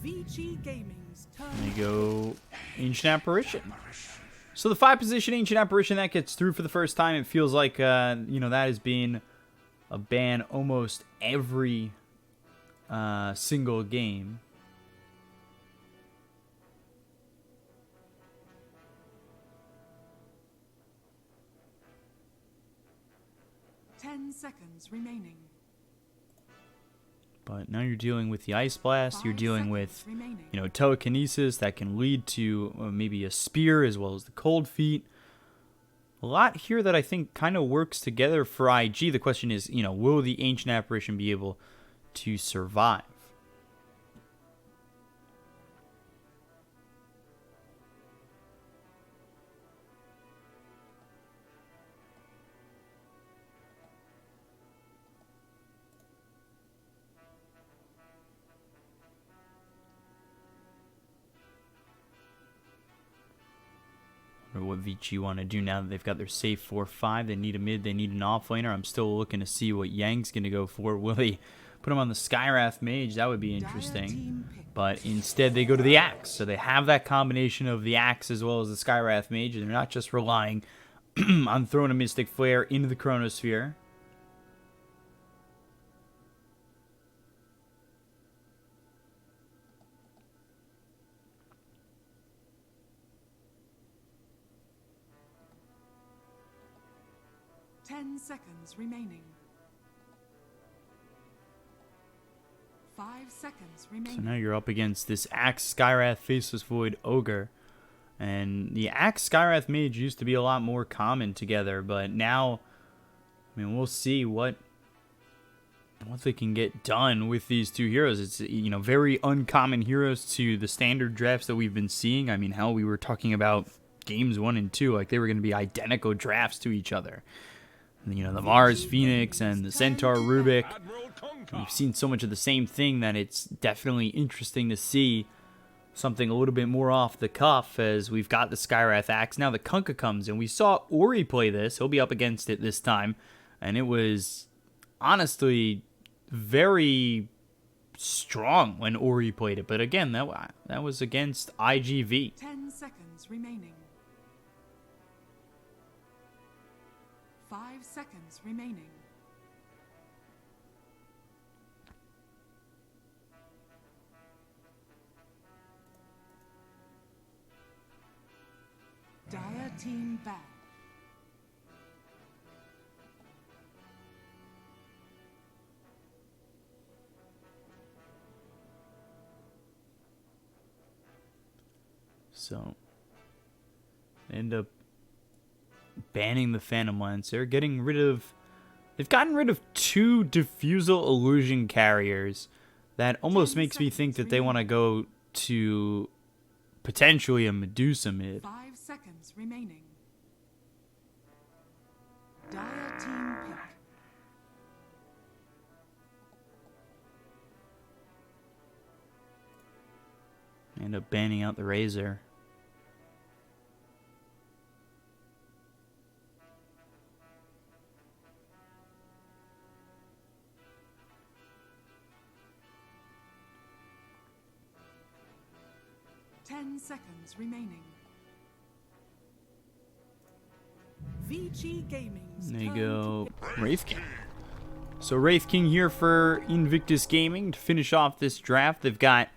Vici Gaming's turn. There you go, Ancient Apparition. So the 5-position Ancient Apparition that gets through for the first time. It feels like, you know, that has been a ban almost every single game. Seconds remaining. But now you're dealing with the Ice Blast. You're dealing with, you know, telekinesis that can lead to maybe a spear as well as the cold feet. A lot here that I think kind of works together for IG. The question is, you know, will the Ancient Apparition be able to survive? Or what Vici want to do now that they've got their safe 4-5. They need a mid, they need an offlaner. I'm still looking to see what Yang's going to go for. Will they put him on the Skywrath Mage? That would be interesting. But instead they go to the Axe. So they have that combination of the Axe as well as the Skywrath Mage. And they're not just relying on throwing a Mystic Flare into the Chronosphere. Seconds remaining. 5 seconds remaining. So now you're up against this Axe Skywrath Faceless Void Ogre. And the Axe Skywrath Mage used to be a lot more common together, but now, I mean, we'll see what they can get done with these two heroes. It's, you know, very uncommon heroes to the standard drafts that we've been seeing. I mean, hell, we were talking about games 1 and 2, like they were going to be identical drafts to each other. You know, the Mars Phoenix and the Centaur Rubik. We've seen so much of the same thing that it's definitely interesting to see something a little bit more off the cuff as we've got the Skywrath Axe. Now the Kunkka comes, and we saw Ori play this. He'll be up against it this time. And it was honestly very strong when Ori played it. But again, that was against IGV. 10 seconds remaining. 5 seconds remaining. Dire team back. So, end up banning the Phantom Lancer, getting rid of... They've gotten rid of 2 Diffusal Illusion carriers. That almost makes me think that they want to go to potentially a Medusa mid. 5 seconds remaining. Dire team pick. End up banning out the Razor. Seconds remaining. Vici Gaming's There you turn go, to Wraith King. So Wraith King here for Invictus Gaming to finish off this draft. They've got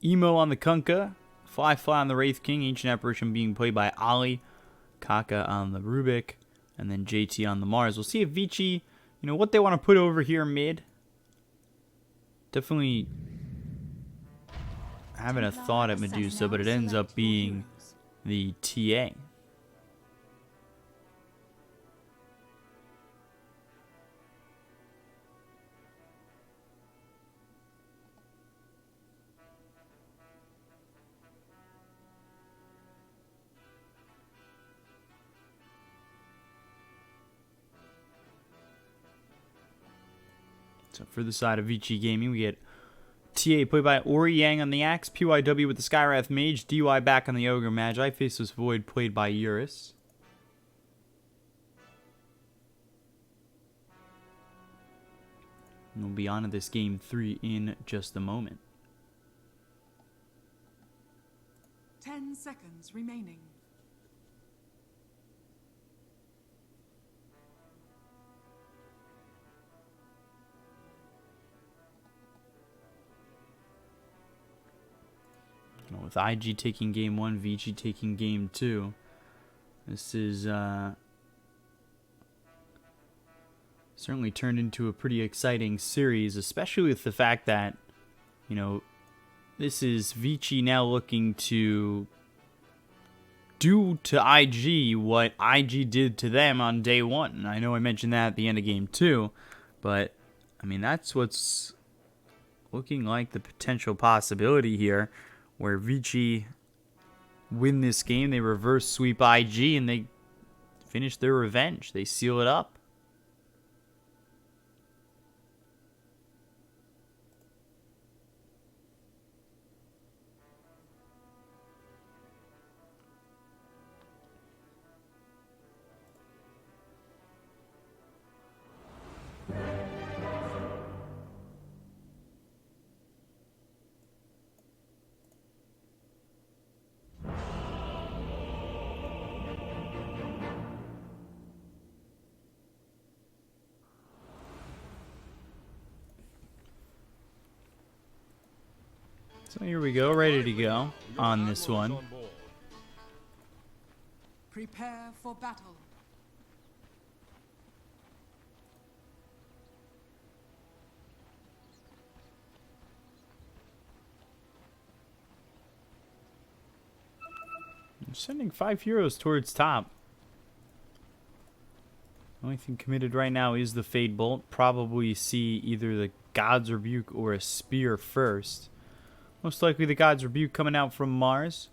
Emo on the Kunkka, Fly on the Wraith King, Ancient Apparition being played by Ali, Kaka on the Rubik, and then JT on the Mars. We'll see if Vici, you know, what they want to put over here mid. Definitely having a thought at Medusa, but it ends up being the TA. So for the side of Vici Gaming, we get TA played by Ori Yang on the Axe, PYW with the Skywrath Mage, DY back on the Ogre Magi, Faceless Void played by Eurus. And we'll be on to this game 3 in just a moment. 10 seconds remaining. With IG taking game 1, Vici taking game 2. This is certainly turned into a pretty exciting series, especially with the fact that, you know, this is Vici now looking to do to IG what IG did to them on day 1. And I know I mentioned that at the end of game 2, but I mean, that's what's looking like the potential possibility here, where Vici win this game, they reverse sweep IG, and they finish their revenge. They seal it up. So here we go, ready to go on this one. Prepare for battle. I'm sending 5 heroes towards top. Only thing committed right now is the Fade Bolt. Probably see either the God's Rebuke or a Spear first. Most likely the God's Rebuke coming out from Mars.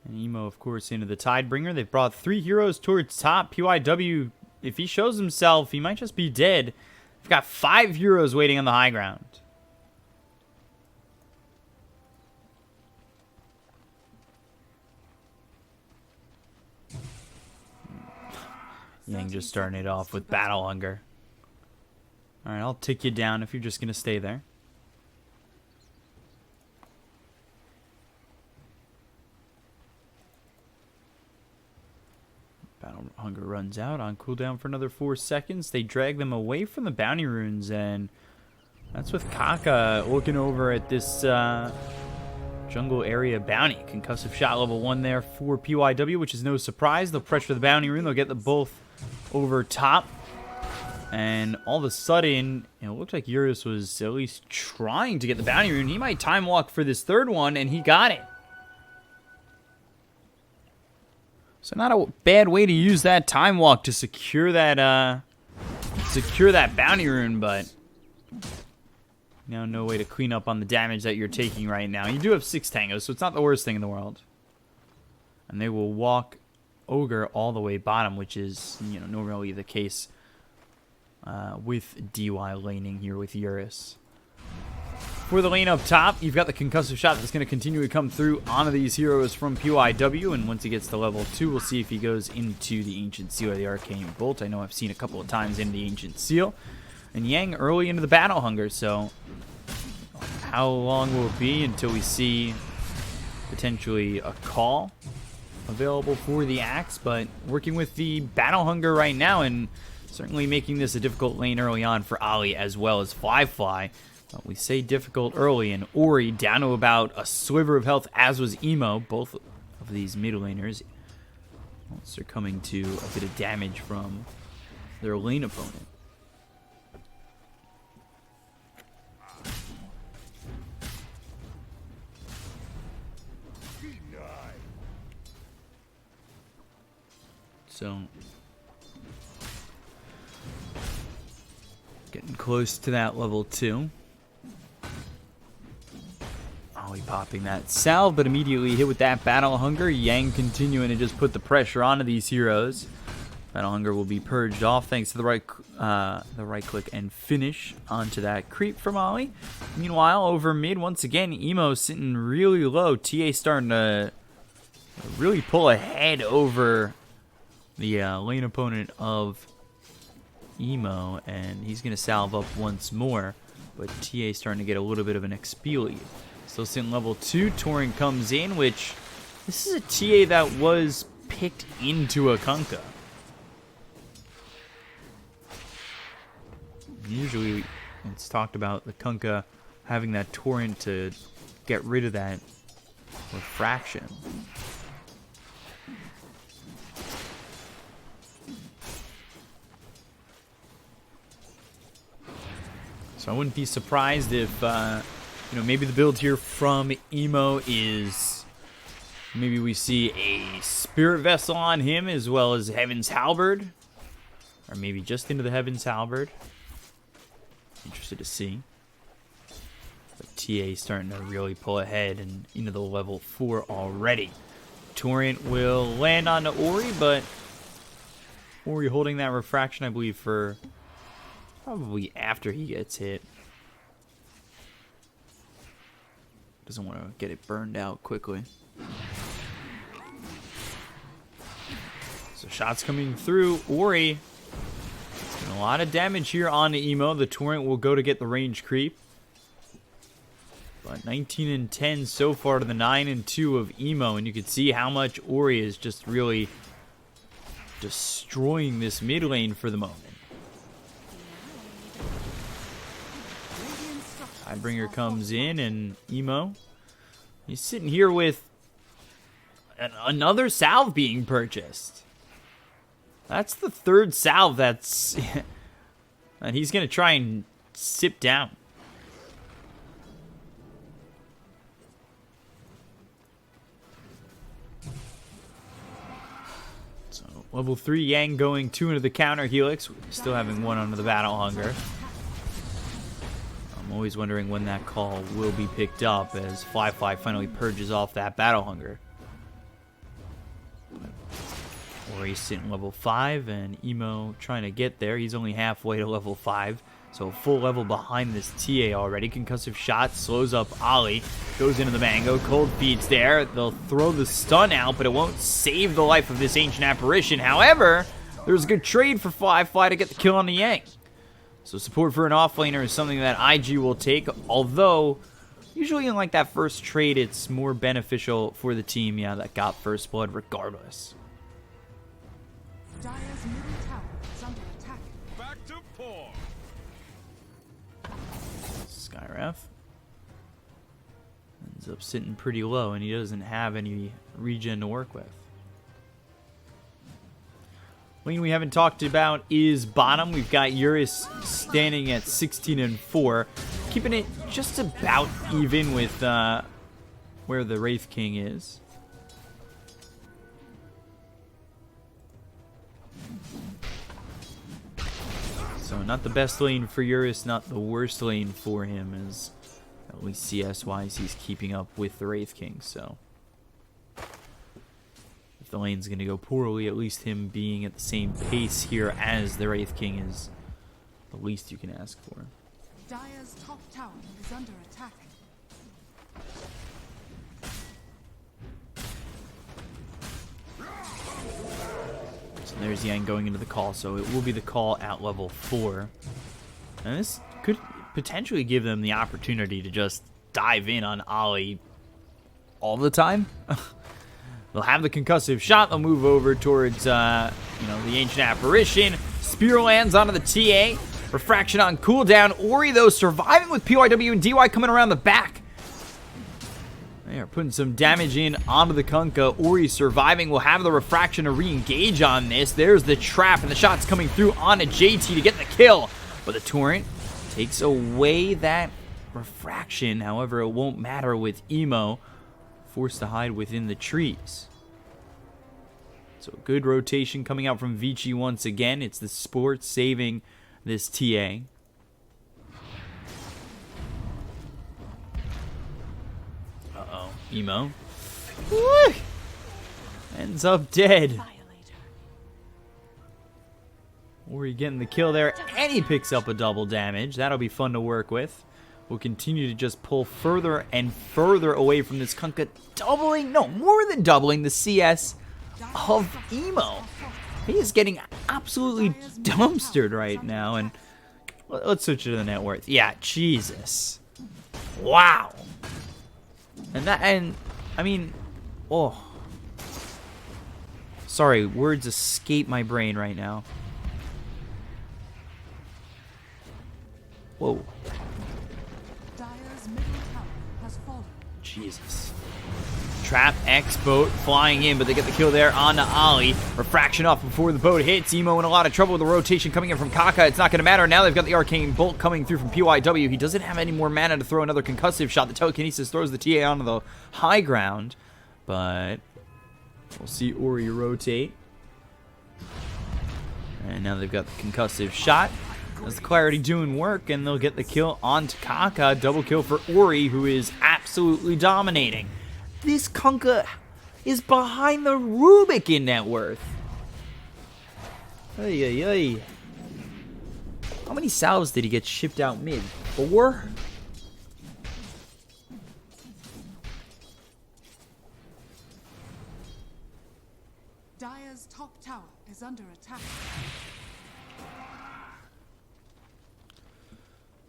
And Emo, of course, into the Tidebringer. They've brought 3 heroes towards top. PYW, if he shows himself, he might just be dead. They've got 5 heroes waiting on the high ground. Yang just starting it off with Battle Hunger. Alright, I'll tick you down if you're just going to stay there. Battle Hunger runs out on cooldown for another 4 seconds. They drag them away from the bounty runes, and that's with Kaka looking over at this jungle area bounty. Concussive shot level 1 there for PYW, which is no surprise. They'll pressure the bounty rune. They'll get them both over top. And all of a sudden, it looked like Eurus was at least trying to get the bounty rune. He might time walk for this 3rd one, and he got it. So not a bad way to use that time walk to secure that bounty rune, but now no way to clean up on the damage that you're taking right now. You do have 6 tangos, so it's not the worst thing in the world. And they will walk Ogre all the way bottom, which is, you know, normally the case with DY laning here with Eurus. For the lane up top, you've got the concussive shot that's going to continue to come through onto these heroes from PYW, and once he gets to level 2, we'll see if he goes into the Ancient Seal or the Arcane Bolt. I know I've seen a couple of times in the Ancient Seal. And Yang early into the Battle Hunger, so how long will it be until we see potentially a call available for the Axe? But working with the Battle Hunger right now, and certainly making this a difficult lane early on for Ali as well as Fly. We say difficult early, and Ori down to about a sliver of health, as was Emo. Both of these mid laners are coming to a bit of damage from their lane opponent. So getting close to that level 2. Ollie popping that salve, but immediately hit with that Battle Hunger. Yang continuing to just put the pressure onto these heroes. Battle Hunger will be purged off thanks to the right click and finish onto that creep from Ollie. Meanwhile, over mid, once again, Emo sitting really low. TA starting to really pull ahead over the lane opponent of Emo, and he's going to salve up once more, but TA starting to get a little bit of an XP lead. Still sitting level 2. Torrent comes in, which this is a TA that was picked into a Kunkka. Usually it's talked about the Kunkka having that Torrent to get rid of that refraction. So I wouldn't be surprised if, maybe the build here from Emo is, maybe we see a Spirit Vessel on him as well as Heaven's Halberd. Or maybe just into the Heaven's Halberd. Interested to see. But TA starting to really pull ahead and into the level 4 already. Torrent will land on Ori, but Ori holding that refraction, I believe, for probably after he gets hit. Doesn't want to get it burned out quickly. So shots coming through. Ori doing a lot of damage here on the Emo. The Torrent will go to get the range creep. But 19 and 10 so far to the 9 and 2 of Emo. And you can see how much Ori is just really destroying this mid lane for the moment. Tidebringer comes in, and Emo, he's sitting here with another salve being purchased. That's the third salve that's and he's going to try and sip down. So level 3 Yang going 2 into the counter Helix, still having 1 under the Battle Hunger. I'm always wondering when that call will be picked up as Fly finally purges off that Battle Hunger. Ori's sitting level 5 and Emo trying to get there. He's only halfway to level 5. So a full level behind this TA already. Concussive shot slows up Ollie. Goes into the Mango. Cold feed's there. They'll throw the stun out, but it won't save the life of this Ancient Apparition. However, there's a good trade for Fly to get the kill on the Yang. So support for an offlaner is something that IG will take, although usually in like that first trade, it's more beneficial for the team, that got first blood regardless. Dire's middle tower is under attack. Back to 4. Skyref ends up sitting pretty low, and he doesn't have any regen to work with. Lane we haven't talked about is bottom. We've got Eurus standing at 16 and 4, keeping it just about even with where the Wraith King is. So not the best lane for Eurus, not the worst lane for him, as at least CS-wise he's keeping up with the Wraith King. So if the lane's going to go poorly, at least him being at the same pace here as the Wraith King is the least you can ask for. Dire's top tower is under attack. So there's Yang going into the call, so it will be the call at level 4. And this could potentially give them the opportunity to just dive in on Ollie all the time. They'll have the concussive shot. They'll move over towards, the Ancient Apparition. Spear lands onto the TA. Refraction on cooldown. Ori, though, surviving with PYW and DY coming around the back. They are putting some damage in onto the Kunkka. Ori surviving. Will have the refraction to re-engage on this. There's the trap, and the shot's coming through onto JT to get the kill. But the Torrent takes away that refraction. However, it won't matter with Emo. Forced to hide within the trees. So good rotation coming out from Vici once again. It's the Sport saving this TA. Uh-oh. Emo. Woo! Ends up dead. Ori getting the kill there, and he picks up a double damage. That'll be fun to work with. We'll continue to just pull further and further away from this Kunkka, more than doubling the CS of Emo. He is getting absolutely dumpstered right now, and let's switch to the net worth. Yeah, Jesus. Wow. And I mean, oh. Sorry, words escape my brain right now. Whoa. Dire's middle tower has fallen. Jesus. Trap X boat flying in, but they get the kill there on the Ollie. Refraction off before the boat hits. Emo in a lot of trouble with the rotation coming in from Kaka. It's not going to matter. Now they've got the Arcane Bolt coming through from PYW. He doesn't have any more mana to throw another concussive shot. The Telekinesis throws the TA onto the high ground, but we'll see Ori rotate. And now they've got the concussive shot. That's the Clarity doing work, and they'll get the kill onto Kaka. Double kill for Ori, who is absolutely dominating. This Kunkka is behind the Rubik in net worth. Ay, ay, ay. How many salves did he get shipped out mid? 4? Dire's top tower is under attack.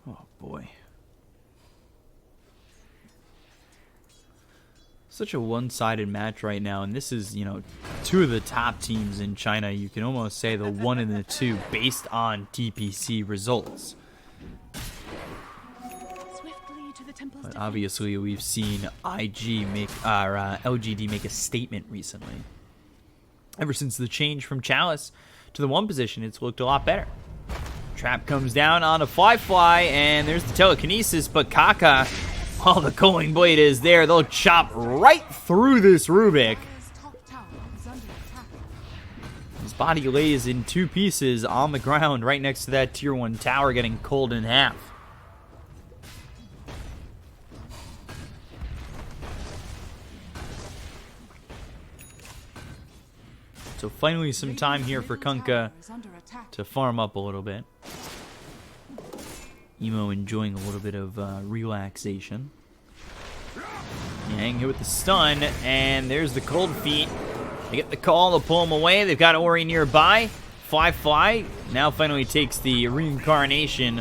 Oh boy. Such a one-sided match right now, and this is, you know, two of the top teams in China. You can almost say the 1 and the 2 based on TPC results. Swiftly to the temple's But defense. obviously, we've seen LGD make a statement recently. Ever since the change from Chalice to the 1 position, it's looked a lot better. Trap comes down on a fly, and there's the Telekinesis, but Kaka, while the Culling Blade is there, they'll chop right through this Rubik. Dire's top tower is under attack. His body lays in 2 pieces on the ground right next to that tier 1 tower, getting cold in half. So finally some time here for Kunkka Is under attack. to farm up a little bit. Emo enjoying a little bit of relaxation. Yang hit with the stun, and there's the cold feet. They get the call, they'll pull him away. They've got Ori nearby. Fly now finally takes the reincarnation,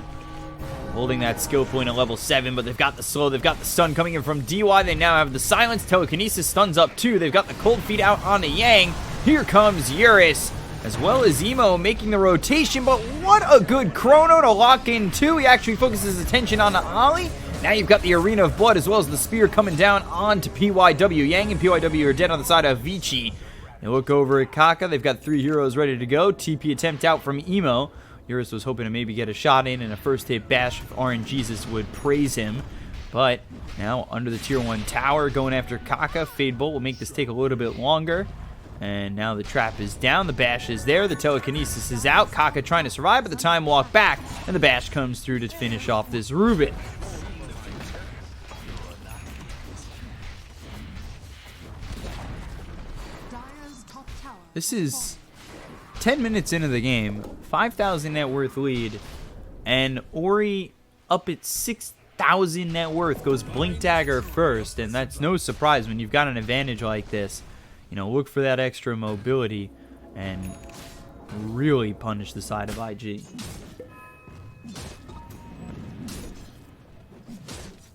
holding that skill point at level 7, but they've got the slow, they've got the stun coming in from DY. They now have the silence. Telekinesis stuns up too. They've got the cold feet out on the Yang. Here comes Eurus, as well as Emo making the rotation, but what a good chrono to lock in too. He actually focuses his attention on the Ollie. Now you've got the Arena of Blood as well as the spear coming down onto PYW. Yang and PYW are dead on the side of Vici. They look over at Kaka. They've got 3 heroes ready to go. TP attempt out from Emo. Eurus was hoping to maybe get a shot in and a first hit bash if RNGesus would praise him. But now under the tier 1 tower going after Kaka. Fade Bolt will make this take a little bit longer. And now the trap is down, the bash is there, the telekinesis is out, Kaka trying to survive, but the time walk back, and the bash comes through to finish off this Rubik. Dire's top tower. This is 10 minutes into the game, 5,000 net worth lead, and Ori up at 6,000 net worth goes Blink Dagger first, and that's no surprise when you've got an advantage like this. You know, look for that extra mobility and really punish the side of IG.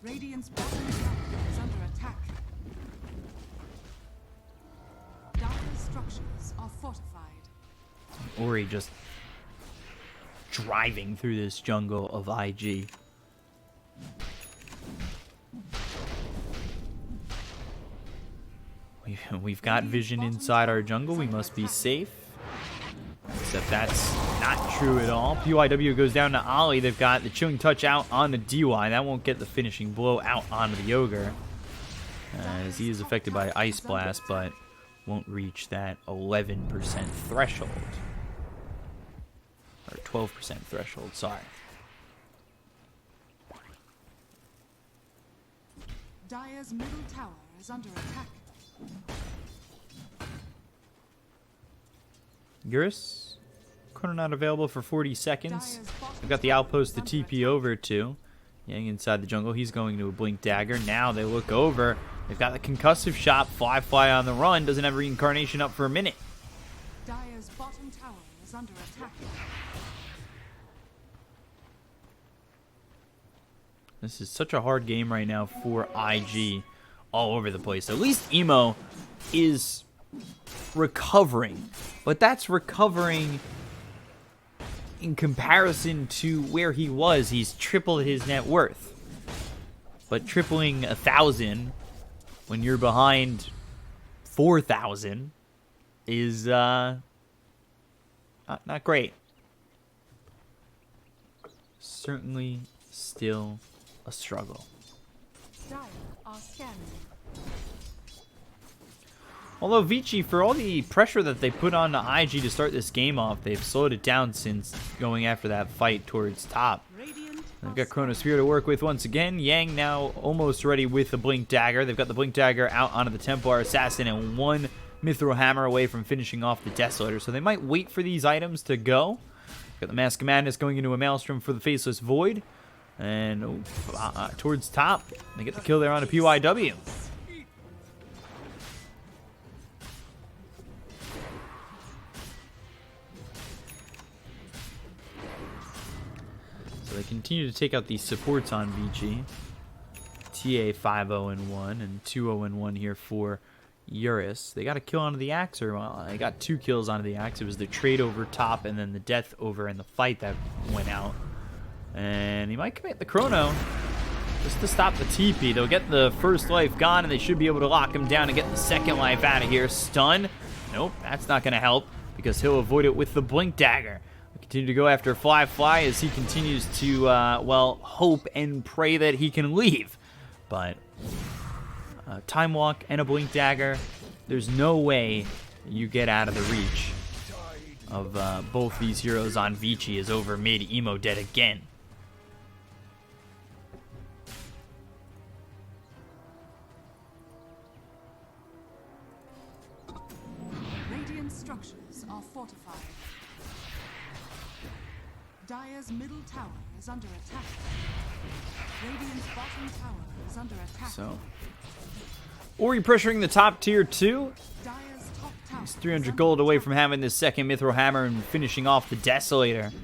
Radiant's bottom tower is under attack. Dire's structures are fortified. Ori just driving through this jungle of IG. We've got vision inside our jungle. We must be safe. Except that's not true at all. PYW goes down to Ollie. They've got the Chilling Touch out on the DY. That won't get the finishing blow out onto the Ogre, as he is affected by Ice Blast, but won't reach that 11% threshold. Or 12% threshold, sorry. Dire's middle tower is under attack. Eurus, Chrono not available for 40 seconds. They've got the outpost to TP over to. Yang inside the jungle. He's going to a Blink Dagger. Now they look over. They've got the concussive shot. Fly on the run. Doesn't have reincarnation up for a minute. Dire's bottom tower is under attack. This is such a hard game right now for IG. all over the place. At least Emo is recovering, but that's recovering in comparison to where he was. He's tripled his net worth, but tripling 1,000 when you're behind 4,000 is not great. Certainly still a struggle. Dire are scanning. Although Vici, for all the pressure that they put on IG to start this game off, they've slowed it down since going after that fight towards top. They've got Chronosphere to work with once again. Yang now almost ready with the Blink Dagger. They've got the Blink Dagger out onto the Templar Assassin and one Mithril Hammer away from finishing off the Desolator. So they might wait for these items to go. Got the Mask of Madness going into a Maelstrom for the Faceless Void. And towards top, they get the kill there on a PYW. So they continue to take out these supports on Vici. TA 5-0-1 and 2-0-1 here for Eurus. They got a kill onto the Axe, or well, they got 2 kills onto the Axe. It was the trade over top and then the death over in the fight that went out. And he might commit the Chrono just to stop the TP. They'll get the first life gone and they should be able to lock him down and get the second life out of here. Stun. Nope, that's not going to help because he'll avoid it with the Blink Dagger. Continue to go after Fly as he continues to, well, hope and pray that he can leave. But Time Walk and a Blink Dagger, there's no way you get out of the reach of both these heroes on Vici. Is over mid, Emo dead again. Radiant structures are fortified. Dire's middle tower is under attack. Radiant's bottom tower is under attack. So, Ori pressuring the top tier 2. Dire's top tower. He's 300 gold away from having this second Mithril Hammer and finishing off the Desolator.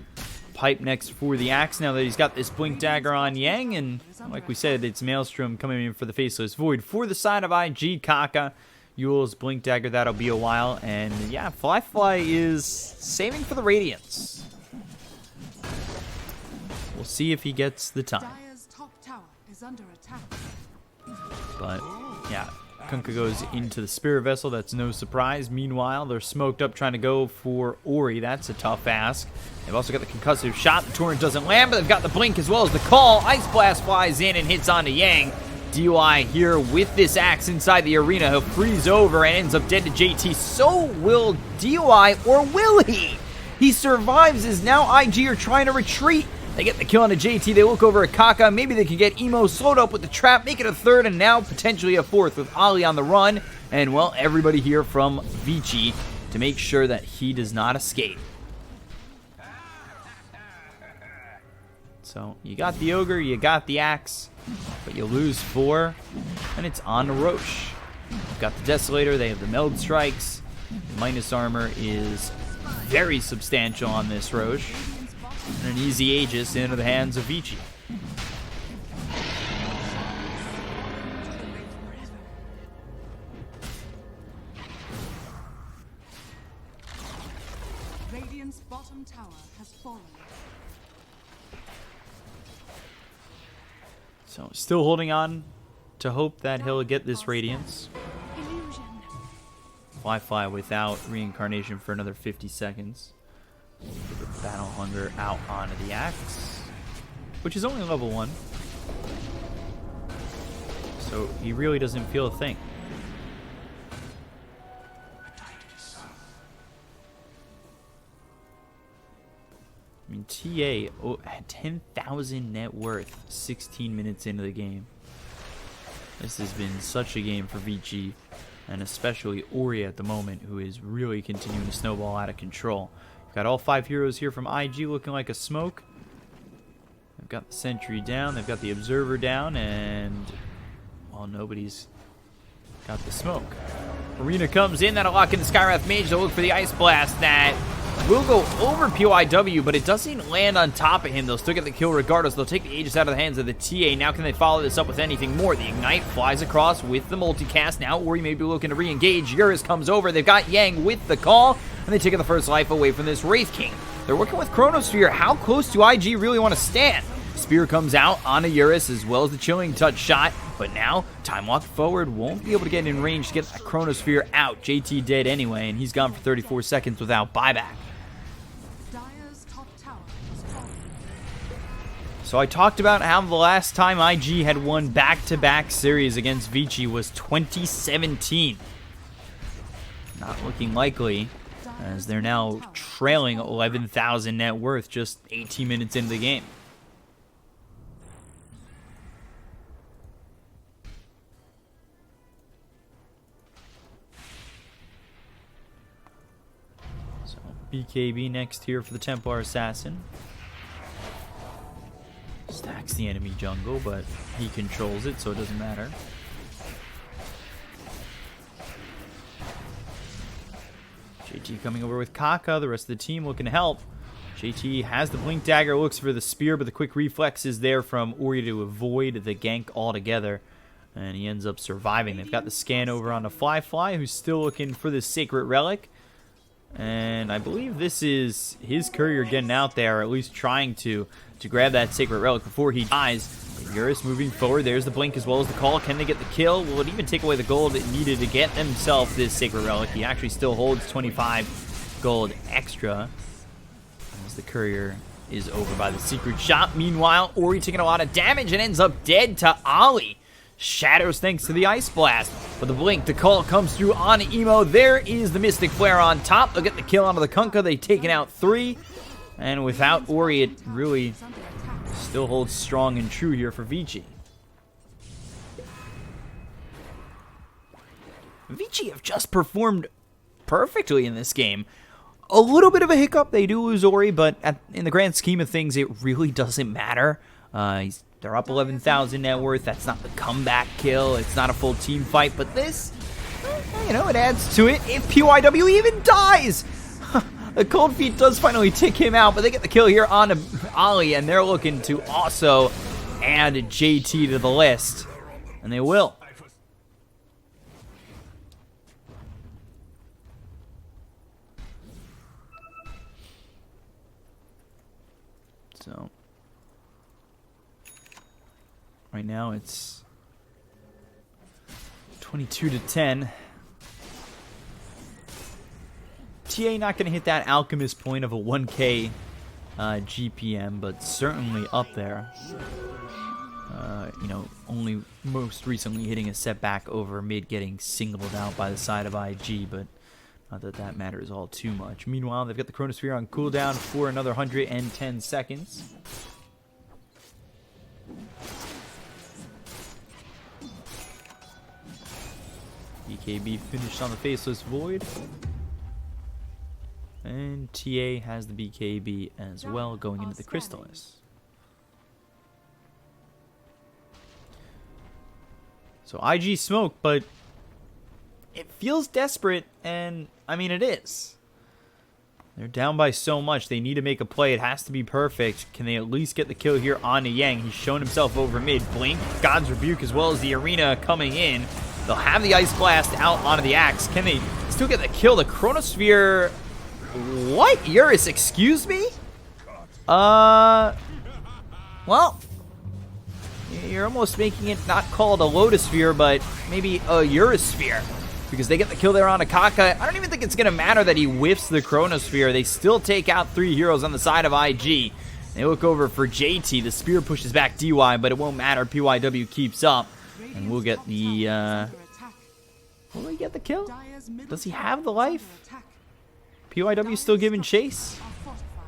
Pipe next for the Axe now that he's got this Blink Dagger on Yang. And like we said, it's Maelstrom coming in for the Faceless Void. For the side of IG, Kaka, Yule's Blink Dagger, that'll be a while. And yeah, Fly is saving for the Radiance. We'll see if he gets the time. Dire's top tower is under attack. But yeah, Kunkka goes into the Spirit Vessel. That's no surprise. Meanwhile, they're smoked up trying to go for Ori. That's a tough ask. They've also got the concussive shot. The Torrent doesn't land, but they've got the blink as well as the call. Ice Blast flies in and hits onto Yang. DUI here with this axe inside the arena. He'll freeze over and ends up dead to JT. So will DUI, or will he? He survives as now IG are trying to retreat. They get the kill on a JT. They look over at Kaka. Maybe they can get Emo slowed up with the trap, make it a third, and now potentially a fourth with Ali on the run. And, well, everybody here from Vici to make sure that he does not escape. So, you got the Ogre, you got the Axe, but you lose 4, and it's on to Roche. You've got the Desolator. They have the Meld Strikes. The minus armor is very substantial on this Roche. And an easy Aegis into the hands of Vici. Radiant's bottom tower has fallen. So still holding on to hope that he'll get this Radiance. Illusion. Fly without reincarnation for another 50 seconds. Get the Battle Hunger out onto the Axe, which is only level 1. So he really doesn't feel a thing. I mean, TA had 10,000 net worth 16 minutes into the game. This has been such a game for Vici, and especially Ori at the moment, who is really continuing to snowball out of control. Got all 5 heroes here from IG looking like a smoke. They've got the Sentry down, they've got the Observer down, and well, nobody's got the smoke. Arena comes in, that'll lock in the Skywrath Mage. They'll look for the Ice Blast that will go over PYW, but it doesn't land on top of him. They'll still get the kill regardless. They'll take the Aegis out of the hands of the TA. Now can they follow this up with anything more? The Ignite flies across with the multicast. Now Ori may be looking to re-engage. Eurus comes over. They've got Yang with the call, and they take the first life away from this Wraith King. They're working with Chronosphere. How close do IG really want to stand? Spear comes out on a Eurus as well as the Chilling Touch shot, but now Time Walk forward won't be able to get in range to get that Chronosphere out. JT dead anyway, and he's gone for 34 seconds without buyback. Dire's top tower is falling. So I talked about how the last time IG had won back-to-back series against Vici was 2017. Not looking likely, as they're now trailing 11,000 net worth just 18 minutes into the game. So BKB next here for the Templar Assassin. Stacks the enemy jungle, but he controls it, so it doesn't matter. JT coming over with Kaka, the rest of the team looking to help. JT has the Blink Dagger, looks for the spear, but the quick reflex is there from Ori to avoid the gank altogether. And he ends up surviving. They've got the scan over on the Fly, who's still looking for the Sacred Relic. And I believe this is his courier getting out there, or at least trying to grab that Sacred Relic before he dies. Eurus moving forward. There's the blink as well as the call. Can they get the kill? Will it even take away the gold it needed to get themselves this Sacred Relic? He actually still holds 25 gold extra. As the courier is over by the secret shop. Meanwhile, Ori taking a lot of damage and ends up dead to Ollie. Shatters thanks to the Ice Blast. But the blink, the call comes through on Emo. There is the Mystic Flare on top. They'll get the kill onto the Kunkka. They've taken out 3. And without Ori, it really still holds strong and true here for Vici. Vici have just performed perfectly in this game. A little bit of a hiccup. They do lose Ori, but in the grand scheme of things, it really doesn't matter. They're up 11,000 net worth. That's not the comeback kill. It's not a full team fight, but this, you know, it adds to it. If PYW even dies, the Cold Feet does finally take him out, but they get the kill here on Ollie, and they're looking to also add JT to the list, and they will. So right now it's 22-10. TA not going to hit that Alchemist point of a 1k GPM, but certainly up there. You know, only most recently hitting a setback over mid, getting singled out by the side of IG, but not that that matters all too much. Meanwhile, they've got the Chronosphere on cooldown for another 110 seconds. BKB finished on the Faceless Void. And TA has the BKB as well going into the Crystallis. So IG smoke, but it feels desperate, and I mean it is. They're down by so much. They need to make a play. It has to be perfect. Can they at least get the kill here on Yang? He's shown himself over mid. Blink, God's Rebuke, as well as the Arena coming in. They'll have the Ice Blast out onto the Axe. Can they still get the kill? The Chronosphere... What? Eurus, excuse me? Well, you're almost making it not called a Lotus Sphere, but maybe a Eurosphere. Because they get the kill there on Akaka. I don't even think it's going to matter that he whiffs the Chronosphere. They still take out 3 heroes on the side of IG. They look over for JT. The spear pushes back DY, but it won't matter. PYW keeps up. And we'll get the... Will he get the kill? Does he have the life? PYW still giving chase.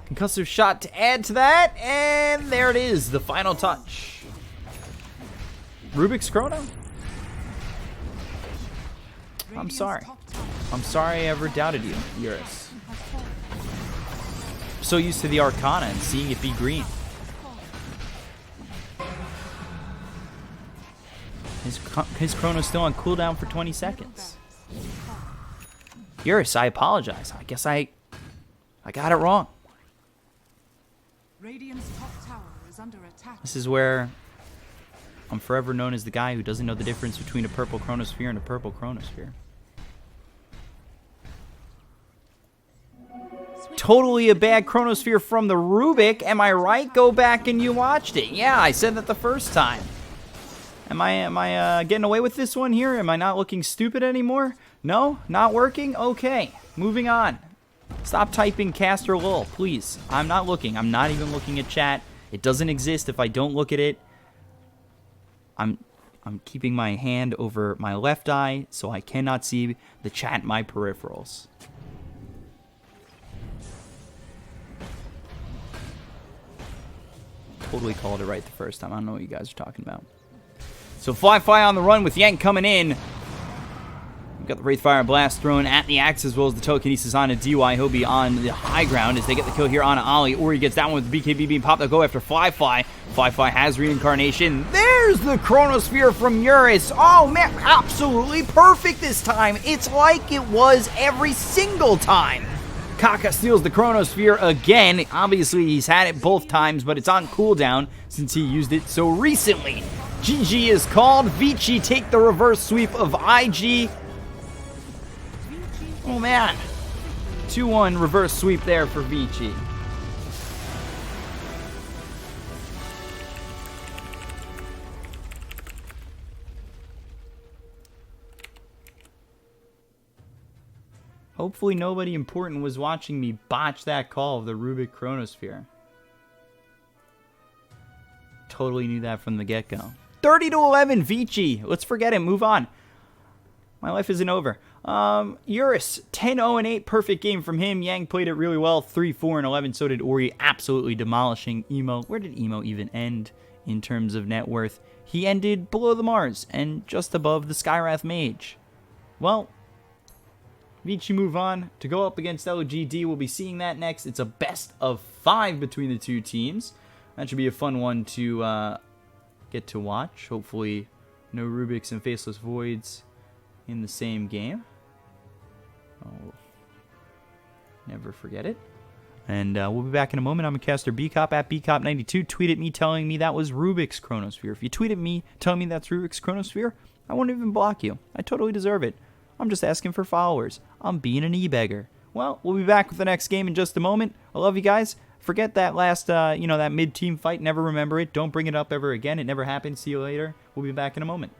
Concussive shot to add to that. And there it is. The final touch. Rubik's Chrono? I'm sorry. I'm sorry I ever doubted you, Eurus. I'm so used to the Arcana and seeing it be green. His Chrono's still on cooldown for 20 seconds. Eurus, I apologize. I guess I I got it wrong. Radiant's top tower is under attack. This is where I'm forever known as the guy who doesn't know the difference between a purple chronosphere and a purple chronosphere. Totally a bad chronosphere from the Rubik. Am I right? Go back and you watched it. Yeah, I said that the first time. Am I getting away with this one here? Am I not looking stupid anymore? No? Not working? Okay. Moving on. Stop typing caster lol, please. I'm not looking. I'm not even looking at chat. It doesn't exist if I don't look at it. I'm keeping my hand over my left eye so I cannot see the chat in my peripherals. Totally called it right the first time. I don't know what you guys are talking about. So Fly on the run with Yank coming in. We've got the Wraithfire Blast thrown at the Axe as well as the Telekinesis on a DY. He'll be on the high ground as they get the kill here on Ollie. Ori gets that one with the BKB being popped. They'll go after Fly. Fly has Reincarnation. There's the Chronosphere from Eurus. Oh man, absolutely perfect this time. It's like it was every single time. Kaka steals the Chronosphere again. Obviously, he's had it both times, but it's on cooldown since he used it so recently. GG is called. Vici take the reverse sweep of IG. Oh, man. 2-1 reverse sweep there for Vici. Hopefully nobody important was watching me botch that call of the Rubik Chronosphere. Totally knew that from the get-go. 30-11, Vici. Let's forget it. Move on. My life isn't over. Eurus, 10-0-8. Perfect game from him. Yang played it really well. 3-4-11. So did Ori. Absolutely demolishing Emo. Where did Emo even end in terms of net worth? He ended below the Mars and just above the Skywrath Mage. Well, Vici move on to go up against LGD. We'll be seeing that next. It's a best of 5 between the two teams. That should be a fun one to get to watch. Hopefully no Rubiks and Faceless Voids in the same game. Oh, never forget it. And we'll be back in a moment. I'm a caster Bkop at Bkop92. Tweet at me telling me that was Rubik's Chronosphere. If you tweet at me telling me that's Rubik's Chronosphere, I won't even block you. I totally deserve it. I'm just asking for followers. I'm being an e-beggar. Well, we'll be back with the next game in just a moment. I love you guys. Forget that last, that mid-team fight. Never remember it. Don't bring it up ever again. It never happened. See you later. We'll be back in a moment.